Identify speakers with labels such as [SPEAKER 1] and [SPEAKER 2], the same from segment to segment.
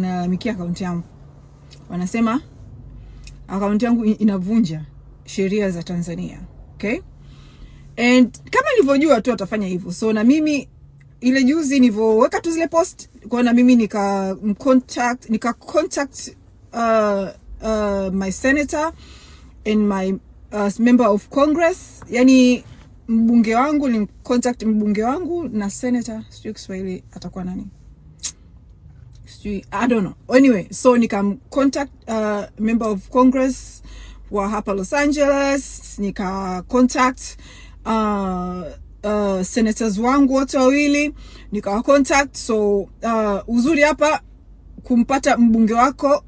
[SPEAKER 1] wanalalamikia akaunti yangu. Wanasema akaunti yangu inavunja sheria za Tanzania. Okay? And kama nilivyojua tu atafanya hivyo. So na mimi ile juzi nilivyoweka tu zile post, kwa na mimi nika contact my senator and my member of Congress. Yani mbunge wangu, ni contact mbunge wangu na senator, sio Kiswahili atakuwa nani? I don't know. Anyway, so nika contact member of Congress wa hapa Los Angeles, nika contact senators wangu wote wawili, nika contact. So uzuri hapa kumpata mbunge wako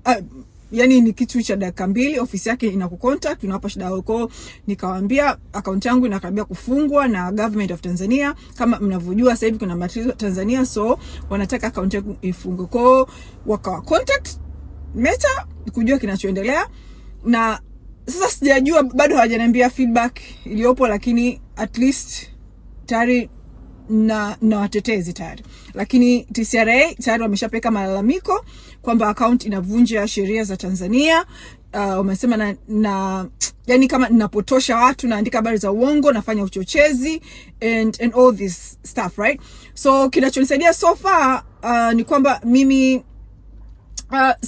[SPEAKER 1] yani ni kitu cha dakika 2, ofisi yake inakucontact, unawapa shida yako. Nikawaambia account yangu inakaribia kufungwa na government of Tanzania. Kama mnavyojua sasa hivi kuna matatizo Tanzania, so wanataka account yangu ifungwe. Kwa wakawa contact Meta kujua kinachoendelea, na sasa sijajua, bado hawajaniambia feedback iliyopo, lakini at least tayari na watetezi tayari. Lakini TCRA tayari wameshapeka malalamiko kwamba account inavunja sheria za Tanzania. Wamesema na yani kama ninapotosha watu, naandika habari za uongo, nafanya uchochezi and all this stuff, right? So kinachonisaidia so far ni kwamba mimi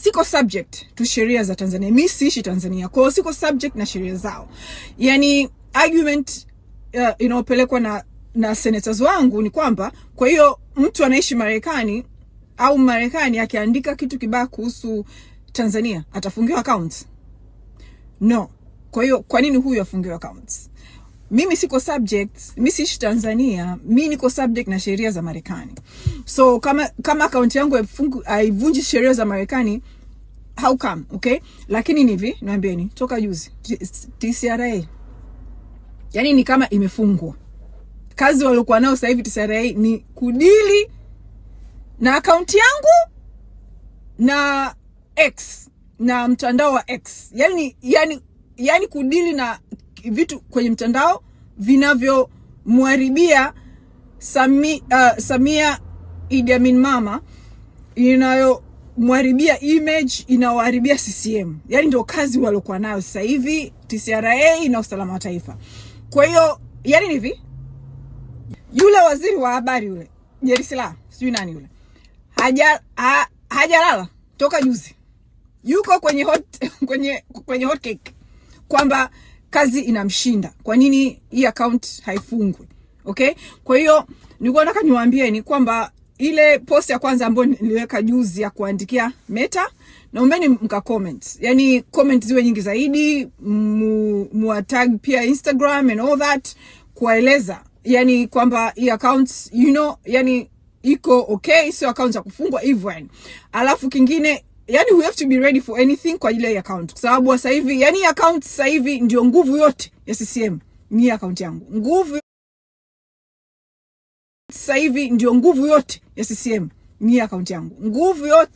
[SPEAKER 1] siko subject to sheria za Tanzania. Mimi siishi Tanzania, kwa siko subject na sheria zao. Yani argument inayopelekwa na senators wangu ni kwamba kwa hiyo mtu anaishi Marekani au Marekani akiandika kitu kibaya kuhusu Tanzania atafungiwa account? No. Kwa hiyo kwa nini huyu afungiwe account? Mimi siko subject, mimi siishi Tanzania, mimi niko subject na sheria za Marekani. So kama account yangu haivunji sheria za Marekani, how come? Okay? Lakini hivi niambieni, toka juzi TCRA yani ni kama imefungwa. Kazi waliokuwa nao sasa hivi TCRA ni kudili na account yangu na X, na mtandao wa X. Yani kudili na vitu kwenye mtandao vinavyo muharibia Samia Idi Amin mama, inayo muharibia image, inawaharibia CCM. Yani ndio kazi waliokuwa nayo sasa hivi TCRA na usalama wa taifa. Kwa hiyo yani hivi, yule waziri wa habari yule Jerisila, sijui nani yule, hajalala toka juzi, yuko kwenye hot cake kwamba kazi inamshinda. Kwa nini hii account haifungwi? Okay? Kwa hiyo nilikuwa nataka niwaambie ni kwamba ile post ya kwanza ambayo niliweka juzi ya kuandikia Meta, naombeni mka comment. Yani comment ziwe nyingi zaidi, muatag pia Instagram and all that, kueleza yani kwamba hii account yani iko okay, sio account ya kufungwa hivyo yani. Alafu kingine, yani we have to be ready for anything kwa ile account, kwa sababu sasa hivi yani account sasa hivi ndio nguvu yote ya CCM. Ni account yangu, nguvu sasa hivi ndio nguvu yote ya CCM. Ni account yangu, nguvu yote